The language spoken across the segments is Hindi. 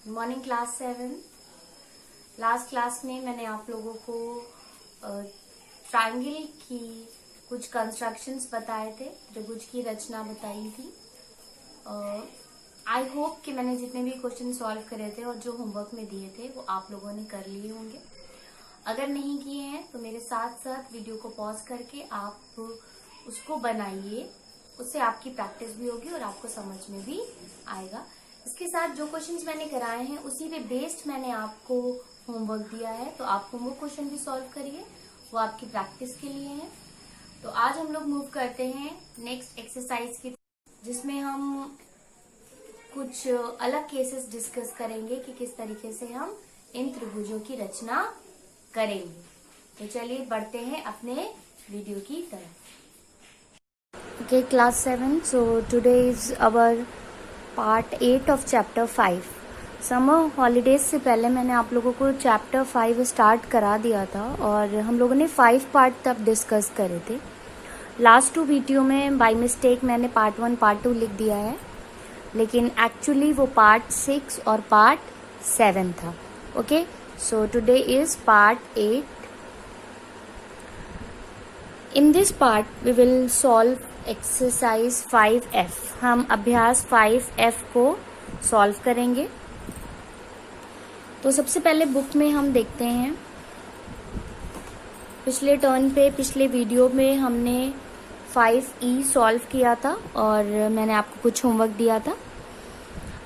Morning class 7। लास्ट क्लास में मैंने आप लोगों को ट्रायंगल की कुछ कंस्ट्रक्शंस बताए थे, त्रिभुज की रचना बताई थी। आई होप कि मैंने जितने भी क्वेश्चन सॉल्व करे थे और जो होमवर्क में दिए थे वो आप लोगों ने कर लिए होंगे। अगर नहीं किए हैं तो मेरे साथ साथ वीडियो को पॉज करके आप उसको बनाइए, उससे आपकी प्रैक्टिस भी होगी और आपको समझ में भी आएगा। इसके साथ जो क्वेश्चंस मैंने कराए हैं उसी पे बेस्ड मैंने आपको होमवर्क दिया है, तो आप होमवर्क क्वेश्चन भी सॉल्व करिए, वो आपकी प्रैक्टिस के लिए है। तो आज हम लोग मूव करते हैं नेक्स्ट एक्सरसाइज की, जिसमें हम कुछ अलग केसेस डिस्कस करेंगे कि किस तरीके से हम इन त्रिभुजों की रचना करेंगे। तो चलिए बढ़ते हैं अपने वीडियो की तरफ। Okay, class 7। So today is our part 8 of chapter 5। Summer holidays से पहले मैंने आप लोगों को चैप्टर 5 स्टार्ट करा दिया था और हम लोगों ने 5 पार्ट तब डिस्कस करे थे। लास्ट 2 वीडियो में बाय मिस्टेक मैंने पार्ट 1 पार्ट 2 लिख दिया है, लेकिन एक्चुअली वो पार्ट 6 और पार्ट 7 था। Okay, so today is part 8। In this part we will solve exercise 5F। हम अभ्यास 5F को सॉल्व करेंगे। तो सबसे पहले बुक में हम देखते हैं, पिछले टर्न पे पिछले वीडियो में हमने 5E सॉल्व किया था और मैंने आपको कुछ होमवर्क दिया था।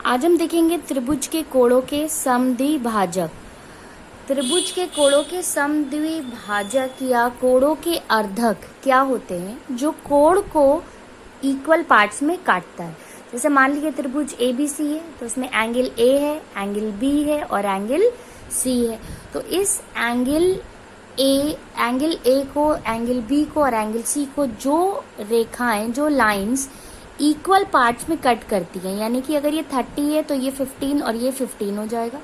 आज हम देखेंगे त्रिभुज के कोणों के समद्विभाजक। त्रिभुज के कोणों के समद्विभाजक या कोणों के अर्धक क्या होते हैं, जो कोण को इक्वल पार्ट्स में काटता है। जैसे मान लीजिए त्रिभुज ABC है, तो उसमें एंगल A है, एंगल B है और एंगल C है। तो इस एंगल A को, एंगल B को और एंगल C को जो रेखाएं, जो लाइंस इक्वल पार्ट्स में कट करती हैं, यानी कि अगर ये 30 है तो ये 15 और ये 15 हो जाएगा,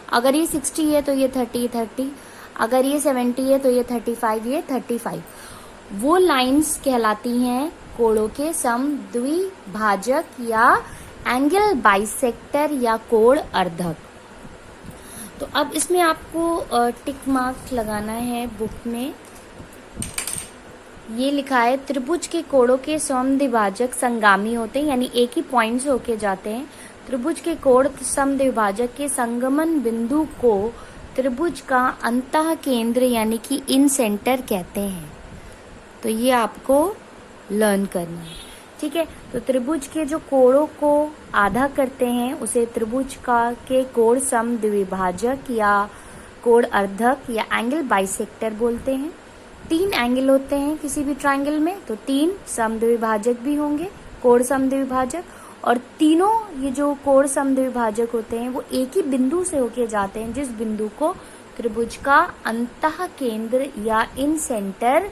अगर ये 60 है तो ये 30, अगर ये 70 है तो ये 35, ये 35, वो लाइंस कहलाती हैं कोणों के समद्विभाजक या एंगल बाइसेक्टर या कोण अर्धक। तो अब इसमें आपको टिक मार्क लगाना है बुक में। ये लिखा है त्रिभुज के कोणों के समद्विभाजक संगामी होते हैं, यानी एक ही पॉइंट से होके जाते हैं। त्रिभुज के कोण समद्विभाजक के संगमन बिंदु को त्रिभुज का अंतः केंद्र यानी कि इन सेंटर कहते हैं। तो ये आपको लर्न करना है, ठीक है। तो त्रिभुज के जो कोणों को आधा करते हैं उसे त्रिभुज का के कोण समद्विभाजक या कोण अर्धक या एंगल बाइसेक्टर बोलते हैं। 3 एंगल होते हैं किसी भी ट्रायंगल में, तो 3 समद्विभाजक भी होंगे, कोण समद्विभाजक। और तीनों ये जो कोण समद्विभाजक होते हैं वो एक ही बिंदु से होके जाते हैं, जिस बिंदु को त्रिभुज का अंतः केंद्र या इन सेंटर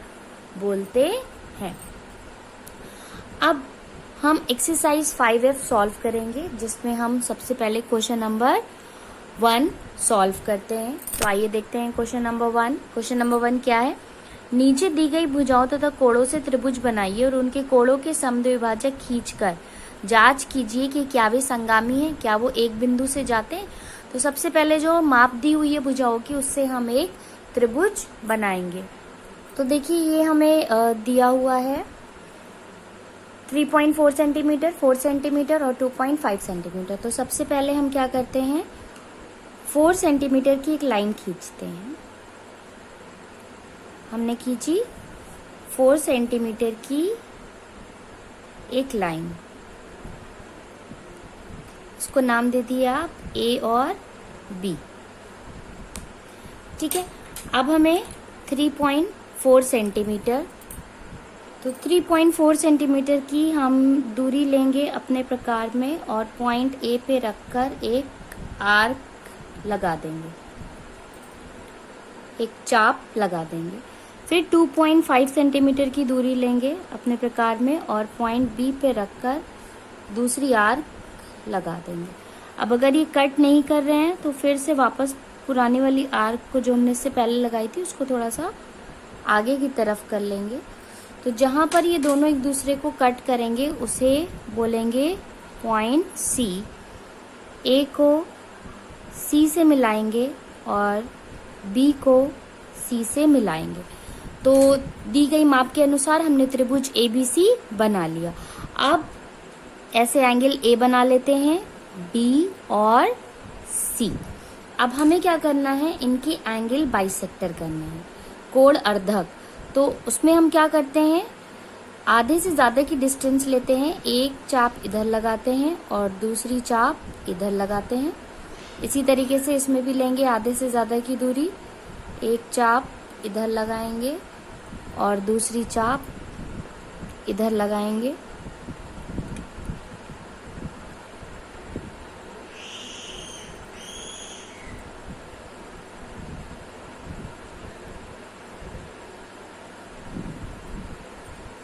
बोलते हैं। अब हम एक्सरसाइज 5F सॉल्व करेंगे, जिसमें हम सबसे पहले क्वेश्चन नंबर 1 सॉल्व करते हैं। तो आइए देखते हैं क्वेश्चन नंबर 1। क्वेश्चन नंबर 1 क्या है? नीचे दी गई भुजाओं तथा कोणों से त्रिभुज बनाइए और उनके कोणों के समद्विभाजक खींचकर जांच कीजिए कि क्या वे संगामी हैं, क्या वो एक बिंदु से जाते हैं। तो सबसे पहले जो माप दी हुई है भुजाओं की, उससे हम एक त्रिभुज बनाएंगे। तो देखिए ये हमें दिया हुआ है 3.4 सेंटीमीटर, 4 सेंटीमीटर और 2.5 सेंटीमीटर। तो सबसे पहले हम क्या करते हैं, 4 सेंटीमीटर की एक लाइन खींचते हैं। हमने खींची 4 सेंटीमीटर की एक लाइन, इसको नाम दे दिया आप A और B, ठीक है। अब हमें 3.4 सेंटीमीटर, तो 3.4 सेंटीमीटर की हम दूरी लेंगे अपने प्रकार में और पॉइंट A पे रखकर एक आर्क लगा देंगे, एक चाप लगा देंगे। फिर 2.5 सेंटीमीटर की दूरी लेंगे अपने प्रकार में और पॉइंट B पे रखकर दूसरी आर्क लगा देंगे। अब अगर ये कट नहीं कर रहे हैं तो फिर से वापस पुरानी वाली आर्क को जो हमने इससे पहले लगाई थी उसको थोड़ा सा आगे की तरफ कर लेंगे। तो जहां पर ये दोनों एक दूसरे को कट करेंगे उसे बोलेंगे पॉइंट C। A को सी से मिलाएंगे और बी को सी से मिलाएंगे। तो दी गई माप के अनुसार हमने त्रिभुज ABC बना लिया। अब ऐसे एंगल A बना लेते हैं, B और C। अब हमें क्या करना है, इनके एंगल बाइसेक्टर करने हैं, कोण अर्धक। तो उसमें हम क्या करते हैं, आधे से ज़्यादा की डिस्टेंस लेते हैं, एक चाप इधर लगाते हैं और दूसरी चाप इधर लगाते हैं। इसी तरीके से इसमें भी लेंगे आधे से ज़्यादा की दूरी, एक चाप इधर लगाएंगे और दूसरी चाप इधर लगाएंगे।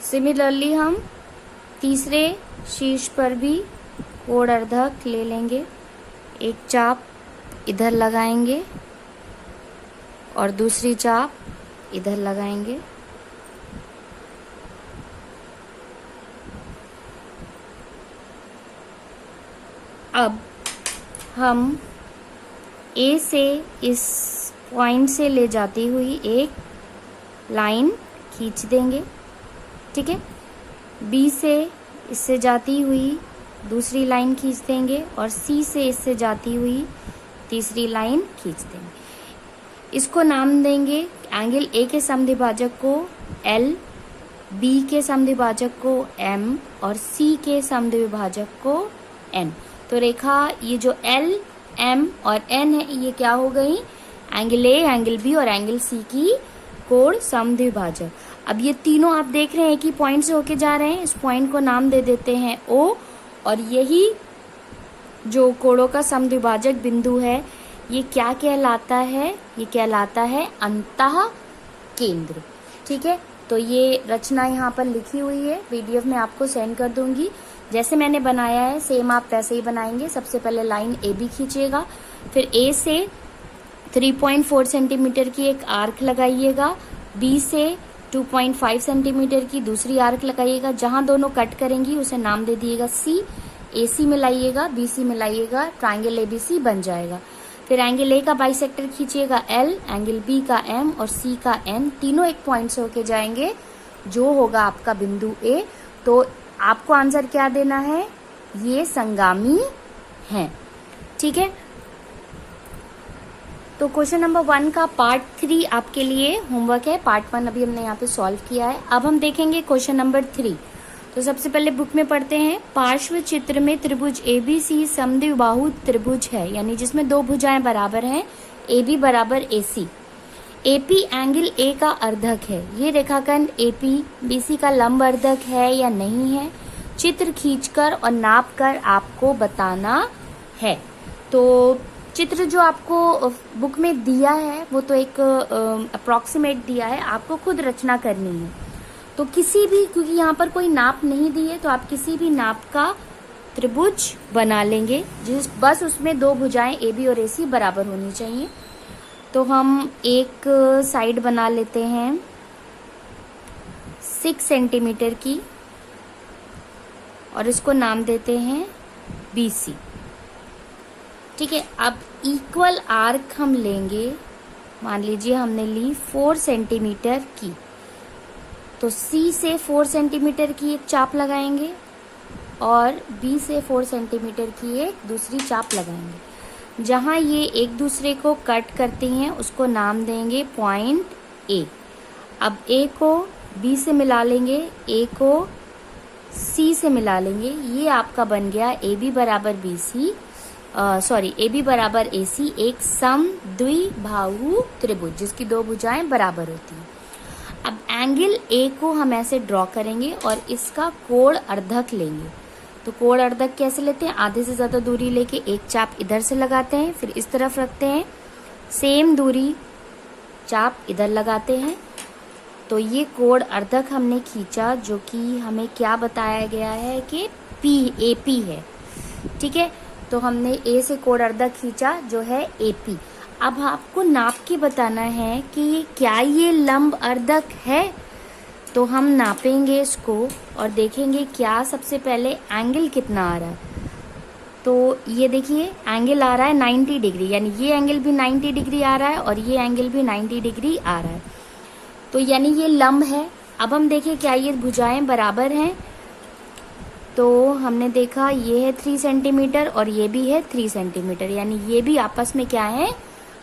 सिमिलरली हम तीसरे शीर्ष पर भी कोण अर्धक ले लेंगे, एक चाप इधर लगाएंगे और दूसरी चाप इधर लगाएंगे। अब हम A से इस पॉइंट से ले जाती हुई एक लाइन खींच देंगे, ठीक है। B से इससे जाती हुई दूसरी लाइन खींच देंगे और C से इससे जाती हुई तीसरी लाइन खींच देंगे। इसको नाम देंगे, एंगल A के समद्विभाजक को L, B के समद्विभाजक को M और C के समद्विभाजक को N। तो रेखा ये जो L, M और N है, ये क्या हो गई, एंगल A, एंगल B और एंगल C की कोण समद्विभाजक। अब ये तीनों आप देख रहे हैं कि पॉइंट से होके जा रहे हैं, इस पॉइंट को नाम दे देते हैं O। और यही जो कोणों का समद्विभाजक बिंदु है, ये क्या कहलाता है, ये कहलाता है अंतः केंद्र, ठीक है। तो ये रचना यहाँ पर लिखी हुई है, PDF में आपको सेंड कर दूंगी। जैसे मैंने बनाया है सेम आप वैसे ही बनाएंगे। सबसे पहले लाइन AB खींचिएगा, फिर A से 3.4 सेंटीमीटर की एक आर्क लगाइएगा, B से 2.5 सेंटीमीटर की दूसरी आर्क लगाइएगा। जहां दोनों कट करेंगी उसे नाम दे दिएगा C। AC मिलाइएगा, BC मिलाइएगा, ट्राइंगल ABC बन जाएगा। फिर एंगल A का बाइसेक्टर खींचिएगा L, एंगल B का M और C का N, तीनों एक पॉइंट से होके जाएंगे, जो होगा आपका बिंदु A। तो आपको आंसर क्या देना है, ये संगामी हैं, ठीक है। तो क्वेश्चन नंबर 1 का पार्ट 3 आपके लिए होमवर्क है। पार्ट 1 अभी हमने यहाँ पे सॉल्व किया है। अब हम देखेंगे क्वेश्चन नंबर 3। तो सबसे पहले बुक में पढ़ते हैं, पार्श्व चित्र में त्रिभुज ABC समद्विबाहु त्रिभुज है, यानी जिसमें दो भुजाएं बराबर हैं, AB बराबर AC। AP एंगल A का अर्धक है। ये रेखाखंड AP BC का लंब अर्धक है या नहीं है, चित्र खींचकर और नापकर आपको बताना है। तो चित्र जो आपको बुक में दिया है वो तो एक अप्रॉक्सीमेट दिया है, आपको खुद रचना करनी है। तो किसी भी, क्योंकि यहाँ पर कोई नाप नहीं दी है, तो आप किसी भी नाप का त्रिभुज बना लेंगे, बस उसमें दो भुजाएं AB और AC बराबर होनी चाहिए। तो हम एक साइड बना लेते हैं 6 सेंटीमीटर की और इसको नाम देते हैं BC, ठीक है। अब इक्वल आर्क हम लेंगे, मान लीजिए हमने ली 4 सेंटीमीटर की, तो C से 4 सेंटीमीटर की एक चाप लगाएंगे और B से 4 सेंटीमीटर की एक दूसरी चाप लगाएंगे। जहां ये एक दूसरे को कट करती हैं उसको नाम देंगे पॉइंट A। अब A को B से मिला लेंगे, A को C से मिला लेंगे, ये आपका बन गया AB बराबर BC, AB बराबर AC, एक समद्विबाहु त्रिभुज जिसकी दो भुजाएं बराबर होती हैं। अब एंगल A को हम ऐसे ड्रॉ करेंगे और इसका कोण अर्धक लेंगे। तो कोण अर्धक कैसे लेते हैं, आधे से ज़्यादा दूरी लेके एक चाप इधर से लगाते हैं, फिर इस तरफ रखते हैं, सेम दूरी चाप इधर लगाते हैं। तो ये कोण अर्धक हमने खींचा, जो कि हमें क्या बताया गया है कि AP है, ठीक है। तो हमने A से कोण अर्धक खींचा जो है AP। अब आपको नाप के बताना है कि क्या ये लंब अर्धक है। तो हम नापेंगे इसको और देखेंगे क्या सबसे पहले एंगल कितना आ रहा है। तो ये देखिए एंगल आ रहा है 90 डिग्री, यानी ये एंगल भी 90 डिग्री आ रहा है और ये एंगल भी 90 डिग्री आ रहा है, तो यानी ये लंब है। अब हम देखें क्या ये भुजाएं बराबर हैं, तो हमने देखा ये है 3 सेंटीमीटर और ये भी है 3 सेंटीमीटर, यानी ये भी आपस में क्या है,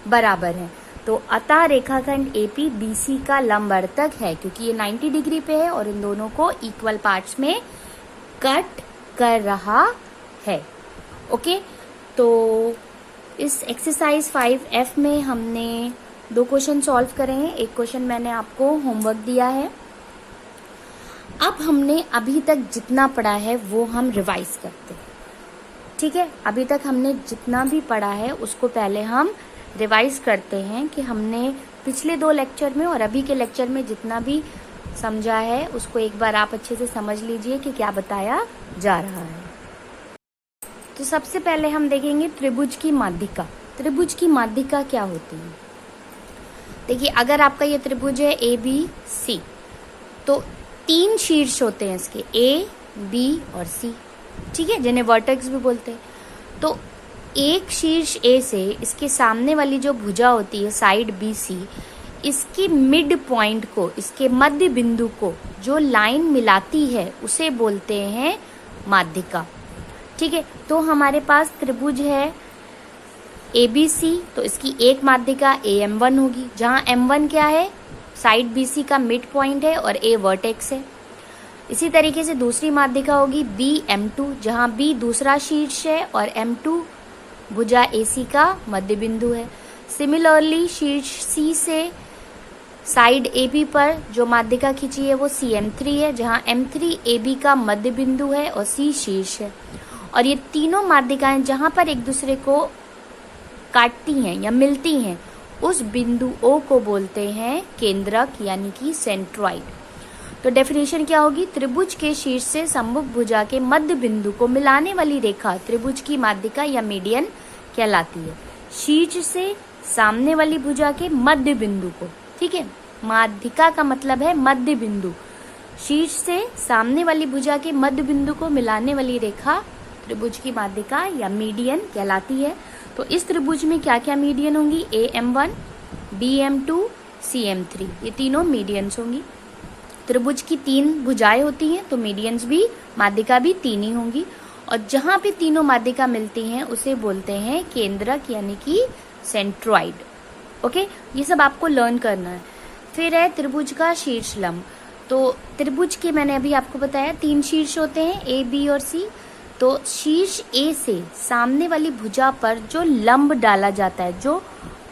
बराबर है। तो अतः रेखाखंड AP BC का लंबवर्तक है, क्योंकि ये 90 डिग्री पे है और इन दोनों को इक्वल पार्ट्स में कट कर रहा है। ओके, तो इस एक्सरसाइज 5F में हमने 2 क्वेश्चन सॉल्व करे हैं, एक क्वेश्चन मैंने आपको होमवर्क दिया है। अब हमने अभी तक जितना पढ़ा है वो हम रिवाइज करते हैं, ठीक है। अभी तक हमने जितना भी पढ़ा है उसको पहले हम रिवाइज करते हैं कि हमने पिछले 2 लेक्चर में और अभी के लेक्चर में जितना भी समझा है उसको एक बार आप अच्छे से समझ लीजिए कि क्या बताया जा रहा है। तो सबसे पहले हम देखेंगे त्रिभुज की माध्यिका। त्रिभुज की माध्यिका क्या होती है? देखिए, अगर आपका ये त्रिभुज है ABC, तो 3 शीर्ष होते हैं इसके, A, B और C, ठीक है, जिन्हें वर्टेक्स भी बोलते हैं। तो एक शीर्ष A से इसके सामने वाली जो भुजा होती है साइड BC, इसकी मिड पॉइंट को, इसके मध्य बिंदु को जो लाइन मिलाती है उसे बोलते हैं माध्यिका, ठीक है। तो हमारे पास त्रिभुज है ABC, तो इसकी एक माध्यिका AM1 होगी, जहां M1 क्या है, साइड BC का मिड पॉइंट है और A वर्टेक्स है। इसी तरीके से दूसरी माध्यिका होगी BM2, जहां B दूसरा शीर्ष है और M2 भुजा AC का मध्य बिंदु है। सिमिलरली शीर्ष C से साइड AB पर जो माध्यिका खींची है वो CM3 है, जहां M3 AB का मध्य बिंदु है और C शीर्ष है। और ये तीनों माध्यिकाएं जहां पर एक दूसरे को काटती हैं या मिलती हैं, उस बिंदु O को बोलते हैं केंद्रक, यानी कि सेंट्रॉइड। तो डेफिनेशन क्या होगी? त्रिभुज के शीर्ष से सम्मुख भुजा के मध्य बिंदु को मिलाने वाली रेखा त्रिभुज की माध्यिका या मीडियन कहलाती है। शीर्ष से सामने वाली भुजा के मध्य बिंदु को, ठीक है, माध्यिका का मतलब है मध्य बिंदु। शीर्ष से सामने वाली भुजा के मध्य बिंदु को मिलाने वाली रेखा त्रिभुज की माध्यिका या मीडियन कहलाती है। तो इस त्रिभुज में क्या क्या मीडियन होंगी? AM1, BM2, CM3, ये तीनों मीडियंस होंगी। त्रिभुज की 3 भुजाएं होती हैं, तो मीडियंस भी, माध्यिका भी 3 ही होंगी। और जहां पे तीनों माध्यिका मिलती हैं उसे बोलते हैं केंद्रक, यानी कि सेंट्रॉइड। ओके, ये सब आपको लर्न करना है। फिर है त्रिभुज का शीर्ष लंब। तो त्रिभुज के मैंने अभी आपको बताया 3 शीर्ष होते हैं, A, B और C। तो शीर्ष A से सामने वाली भुजा पर जो लंब डाला जाता है, जो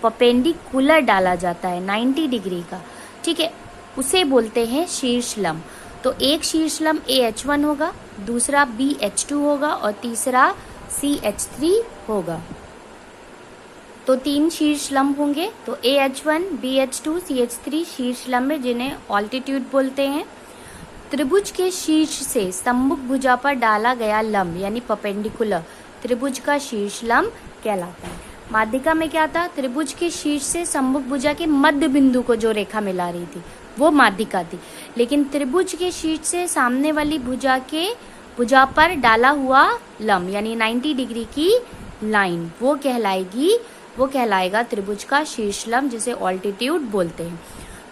परपेंडिकुलर डाला जाता है 90 डिग्री का, ठीक है, उसे बोलते हैं शीर्ष लंब। तो एक शीर्ष लंब AH1 होगा, दूसरा BH2 होगा और तीसरा CH3 होगा। तो 3 शीर्ष लंब होंगे। तो AH1, BH2, CH3 शीर्ष लंब है, जिन्हें ऑल्टीट्यूड बोलते हैं। त्रिभुज के शीर्ष से सम्मुख भुजा पर डाला गया लंब यानी परपेंडिकुलर त्रिभुज का शीर्ष लंब कहलाता है। माध्यिका में क्या था? त्रिभुज के शीर्ष से सम्मुख भुजा के मध्य बिंदु को जो रेखा मिला रही थी वो माध्यिका थी। लेकिन त्रिभुज के शीर्ष से सामने वाली भुजा पर डाला हुआ लंब यानी 90 डिग्री की लाइन वो कहलाएगा त्रिभुज का शीर्ष लंब, जिसे ऑल्टीट्यूड बोलते हैं।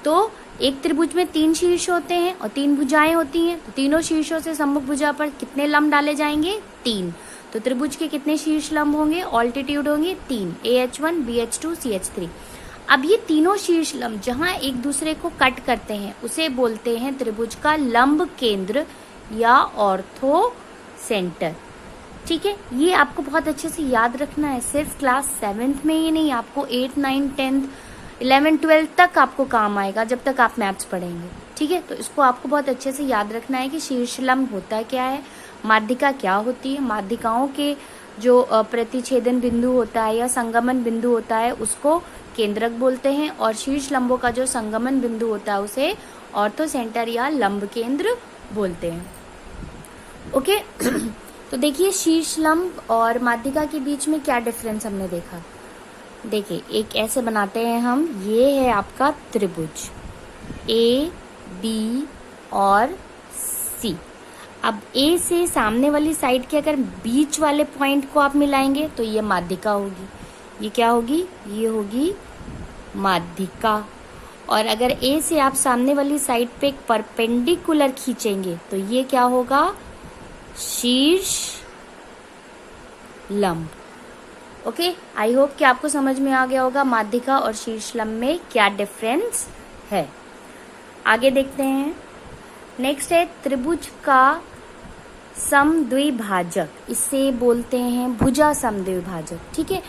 तो एक त्रिभुज में 3 शीर्ष होते हैं और 3 भुजाएं होती हैं। तो तीनों शीर्षों से सम्मुख भुजा पर कितने लंब डाले जाएंगे? 3। तो त्रिभुज के कितने शीर्ष लंब होंगे? ऑल्टीट्यूड होंगे 3, AH1, BH2, CH3। अब ये तीनों शीर्ष लंब जहां एक दूसरे को कट करते हैं उसे बोलते हैं त्रिभुज का लंब केंद्र या ऑर्थो सेंटर। ठीक है, ये आपको बहुत अच्छे से याद रखना है। सिर्फ क्लास 7th में ही नहीं, आपको 8, 9, 10, 11, 12 तक आपको काम आएगा जब तक आप मैथ्स पढ़ेंगे। ठीक है, तो इसको आपको बहुत अच्छे से याद रखना है कि शीर्ष लंब होता क्या है, माध्यिका क्या होती है। माध्यिकाओं के जो प्रतिच्छेदन बिंदु होता है या संगमन बिंदु होता है उसको केंद्रक बोलते हैं, और शीर्ष लंबों का जो संगमन बिंदु होता है उसे ऑर्थो सेंटर या लंब केंद्र बोलते हैं। ओके तो देखिए, शीर्ष लंब और माध्यिका के बीच में क्या डिफरेंस हमने देखा। देखिए, एक ऐसे बनाते हैं हम, ये है आपका त्रिभुज A, B और C। अब ए से सामने वाली साइड के अगर बीच वाले पॉइंट को आप मिलाएंगे तो ये माध्यिका होगी। ये क्या होगी? ये होगी माध्यिका। और अगर ए से आप सामने वाली साइड पे एक परपेंडिकुलर खींचेंगे तो ये क्या होगा? शीर्ष लंब। ओके, आई होप कि आपको समझ में आ गया होगा माध्यिका और शीर्ष लंब में क्या डिफरेंस है। आगे देखते हैं। नेक्स्ट है त्रिभुज का समद्विभाजक, इसे बोलते हैं भुजा समद्विभाजक। ठीक है,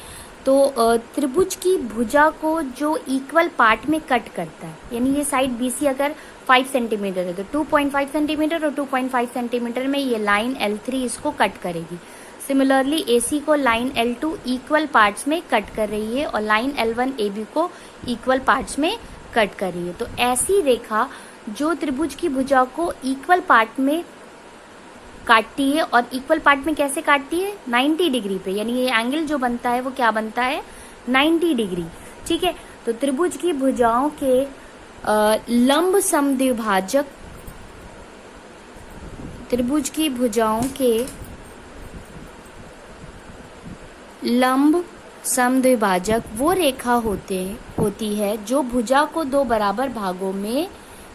तो त्रिभुज की भुजा को जो इक्वल पार्ट में कट करता है, यानी ये साइड बीसी अगर 5 सेंटीमीटर है तो 2.5 सेंटीमीटर और 2.5 सेंटीमीटर में ये लाइन L3 इसको कट करेगी। सिमिलरली AC को लाइन L2 इक्वल पार्ट्स में कट कर रही है और लाइन L1 AB को इक्वल पार्ट्स में कट कर रही है। तो ऐसी रेखा जो त्रिभुज की भुजा को इक्वल पार्ट में काटती है, और इक्वल पार्ट में कैसे काटती है? 90 डिग्री पे, यानी ये एंगल जो बनता है वो क्या बनता है? 90 डिग्री। ठीक है, तो त्रिभुज की भुजाओं के लंब समद्विभाजक, त्रिभुज की भुजाओं के लंब समद्विभाजक वो रेखा होती है जो भुजा को दो बराबर भागों में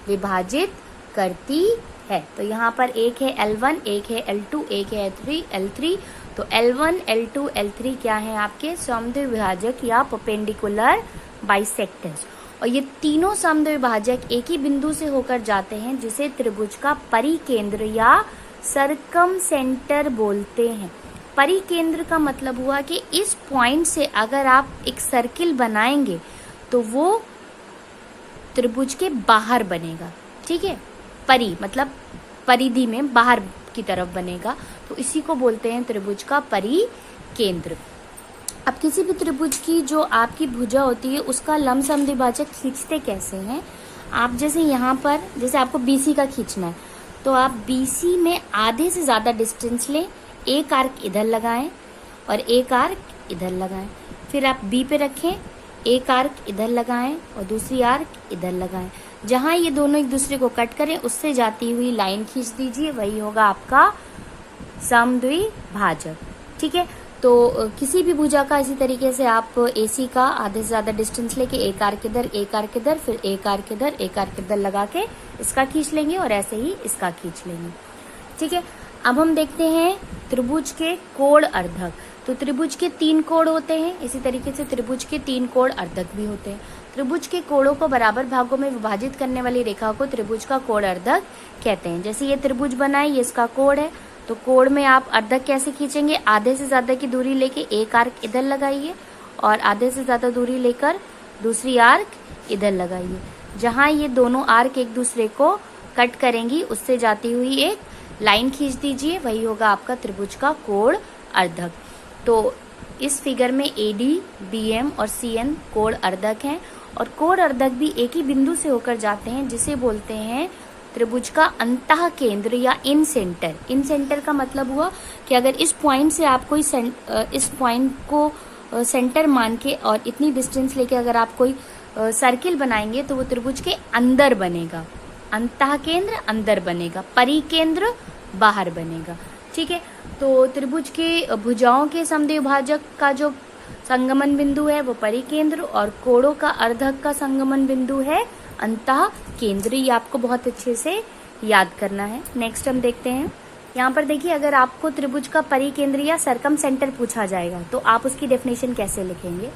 विभाजित करती है। तो यहाँ पर एक है L1, एक है L2, एक है L3। तो L1, L2, L3 क्या है? आपके समद्विभाजक या परपेंडिकुलर बाइसेक्टर्स। और ये तीनों समद्विभाजक एक ही बिंदु से होकर जाते हैं जिसे त्रिभुज का परिकेंद्र या सरकम सेंटर बोलते हैं। परिकेंद्र का मतलब हुआ कि इस पॉइंट से अगर आप एक सर्किल बनाएंगे तो वो त्रिभुज के बाहर बनेगा। ठीक है, परि मतलब परिधि में बाहर की तरफ बनेगा, तो इसी को बोलते हैं त्रिभुज का परिकेंद्र। अब किसी भी त्रिभुज की जो आपकी भुजा होती है उसका लंब समद्विभाजक खींचते कैसे हैं? आप जैसे यहाँ पर, जैसे आपको BC का खींचना है तो आप BC में आधे से ज्यादा डिस्टेंस लें, एक आर्क इधर लगाएं और एक आर्क इधर लगाएं। फिर आप B पे रखें, एक आर्क इधर लगाएं और दूसरी आर्क इधर लगाएं। जहां ये दोनों एक दूसरे को कट करें उससे जाती हुई लाइन खींच दीजिए, वही होगा आपका समद्विभाजक। ठीक है, तो किसी भी भुजा का इसी तरीके से आप AC का आधे से ज्यादा डिस्टेंस लेके एक आर्क इधर, एक आर्क इधर, फिर एक आर्क इधर, एक आर्क इधर लगा के इसका खींच लेंगे और ऐसे ही इसका खींच लेंगे। ठीक है, अब हम देखते हैं त्रिभुज के कोण अर्धक। तो त्रिभुज के 3 कोण होते हैं, इसी तरीके से त्रिभुज के 3 कोण अर्धक भी होते हैं। त्रिभुज के कोणों को बराबर भागों में विभाजित करने वाली रेखा को त्रिभुज का कोण अर्धक कहते हैं। जैसे ये त्रिभुज बना है, ये इसका कोण है, तो कोण में आप अर्धक कैसे खींचेंगे? आधे से ज्यादा की दूरी लेके एक आर्क इधर लगाइए और आधे से ज्यादा दूरी लेकर दूसरी आर्क इधर लगाइए। जहां ये दोनों आर्क एक दूसरे को कट करेंगी उससे जाती हुई एक लाइन खींच दीजिए, वही होगा आपका त्रिभुज का कोण अर्धक। तो इस फिगर में AD, BM और CN कोण अर्धक हैं, और कोण अर्धक भी एक ही बिंदु से होकर जाते हैं जिसे बोलते हैं त्रिभुज का अंतः केंद्र या इन सेंटर। इन सेंटर का मतलब हुआ कि अगर इस पॉइंट से आप कोई इस पॉइंट को सेंटर मान के और इतनी डिस्टेंस लेके अगर आप कोई सर्किल बनाएंगे तो वो त्रिभुज के अंदर बनेगा। अंतः केंद्र अंदर बनेगा, परिकेंद्र बाहर बनेगा। ठीक है, तो त्रिभुज के भुजाओं के समद्विभाजक का जो संगमन बिंदु है वो परिकेंद्र, और कोणों का अर्धक का संगमन बिंदु है अंतः केंद्र। ये आपको बहुत अच्छे से याद करना है। नेक्स्ट हम देखते हैं, यहाँ पर देखिए, अगर आपको त्रिभुज का परिकेंद्र या सरकम सेंटर पूछा जाएगा तो आप उसकी डेफिनेशन कैसे लिखेंगे?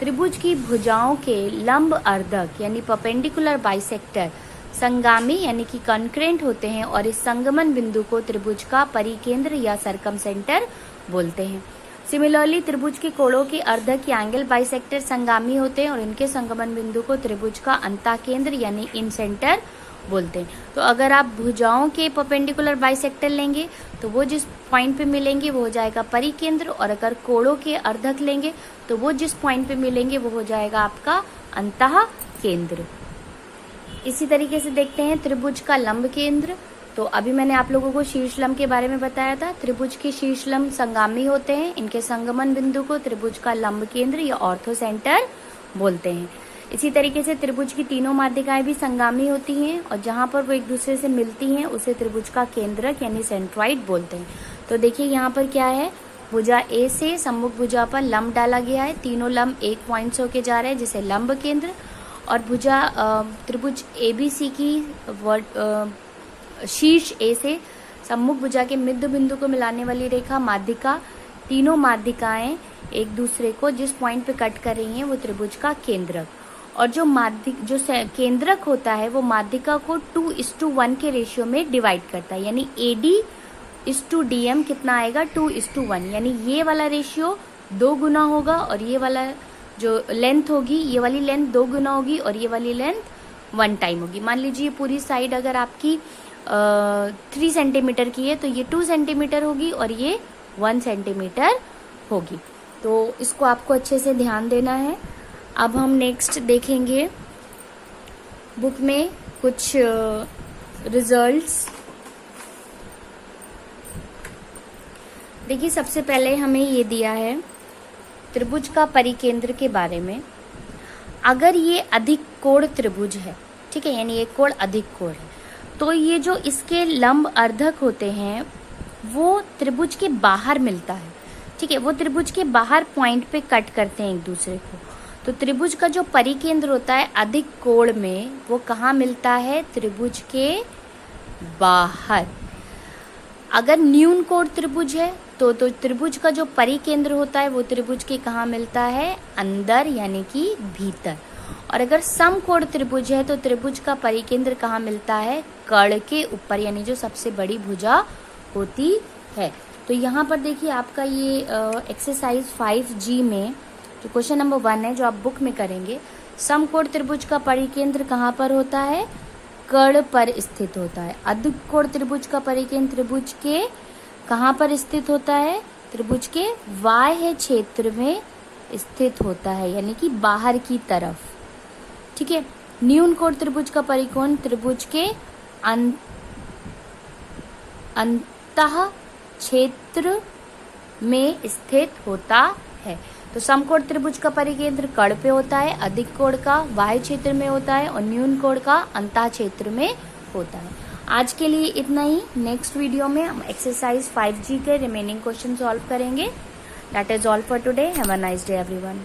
त्रिभुज की भुजाओं के लंब अर्धक यानी परपेंडिकुलर बाइसेक्टर संगामी यानी कि कॉन्करेंट होते हैं, और इस संगमन बिंदु को त्रिभुज का परिकेंद्र या सरकम सेंटर बोलते हैं। सिमिलरली त्रिभुज के कोणों के अर्धक या एंगल बाइसेक्टर संगामी होते हैं और इनके संगमन बिंदु को त्रिभुज का अंतः केंद्र यानी इन सेंटर बोलते हैं। तो अगर आप भुजाओं के परपेंडिकुलर बाइसेक्टर लेंगे तो वो जिस पॉइंट पे मिलेंगे वो हो जाएगा परिकेंद्र, और अगर कोणों के अर्धक लेंगे तो वो जिस पॉइंट पे मिलेंगे वो हो जाएगा आपका अंतः केंद्र। इसी तरीके से देखते हैं त्रिभुज का लंब केंद्र। तो अभी मैंने आप लोगों को शीर्षलंब के बारे में बताया था। त्रिभुज के शीर्षलंब संगामी होते हैं, इनके संगमन बिंदु को त्रिभुज का लंब केंद्र या ऑर्थो सेंटर बोलते हैं। इसी तरीके से त्रिभुज की तीनों माध्यिकाएं भी संगामी होती हैं और जहां पर वो एक दूसरे से मिलती हैं उसे त्रिभुज का केंद्रक यानी सेंट्रॉइड बोलते हैं। तो देखिए यहाँ पर क्या है, भुजा ए से सम्मुख भुजा पर लंब डाला गया है, तीनों लंब एक पॉइंट से होके जा रहे हैं जिसे लंब केंद्र, और भुजा त्रिभुज ABC की शीर्ष ए से सम्मुख भुजा के मध्य बिंदु को मिलाने वाली रेखा माध्यिका, तीनों माध्यिकाएं एक दूसरे को जिस पॉइंट पे कट कर रही हैं वो त्रिभुज का केंद्रक, और जो केंद्रक होता है वो माध्यिका को 2:1 के रेशियो में डिवाइड करता है, यानी AD:DM कितना आएगा 2:1, यानी ये वाला रेशियो 2 गुना होगा और ये वाला जो लेंथ होगी, ये वाली लेंथ 2 गुना होगी और ये वाली लेंथ 1 टाइम होगी। मान लीजिए पूरी साइड अगर आपकी 3 सेंटीमीटर की है तो ये 2 सेंटीमीटर होगी और ये 1 सेंटीमीटर होगी। तो इसको आपको अच्छे से ध्यान देना है। अब हम नेक्स्ट देखेंगे बुक में कुछ रिजल्ट्स। देखिए सबसे पहले हमें ये दिया है त्रिभुज का परिकेंद्र के बारे में। अगर ये अधिक कोण त्रिभुज है, ठीक है, यानी एक कोण अधिक कोण है, तो ये जो इसके लंब अर्धक होते हैं वो त्रिभुज के बाहर मिलता है, ठीक है, वो त्रिभुज के बाहर पॉइंट पे कट करते हैं एक दूसरे को। तो त्रिभुज का जो परिकेंद्र होता है अधिक कोण में वो कहाँ मिलता है, त्रिभुज के बाहर। अगर न्यून कोण त्रिभुज है तो त्रिभुज का जो परिकेंद्र होता है वो त्रिभुज के कहाँ मिलता है, अंदर यानी कि भीतर। और अगर समकोण त्रिभुज है तो त्रिभुज का परिकेंद्र कहाँ मिलता है, कर्ण के ऊपर, यानी जो सबसे बड़ी भुजा होती है। तो यहाँ पर देखिए आपका ये एक्सरसाइज 5G में जो क्वेश्चन नंबर 1 है जो आप बुक में करेंगे, समकोण त्रिभुज का परिकेंद्र कहाँ पर होता है, कर्ण पर स्थित होता है। अधिक कोण त्रिभुज का परिकेंद्र त्रिभुज के कहाँ पर स्थित होता है, त्रिभुज के बाह्य क्षेत्र में स्थित होता है, यानी कि बाहर की तरफ, ठीक है। न्यून कोण त्रिभुज का परिकोण त्रिभुज के अंतः क्षेत्र में स्थित होता है। तो समकोण त्रिभुज का परिकेंद्र कर्ण पे होता है, अधिक कोण का बाह्य क्षेत्र में होता है और न्यून कोण का अंतः क्षेत्र में होता है। आज के लिए इतना ही। नेक्स्ट वीडियो में हम एक्सरसाइज 5G के रिमेनिंग क्वेश्चन सॉल्व करेंगे। That is all for today. Have a nice day everyone.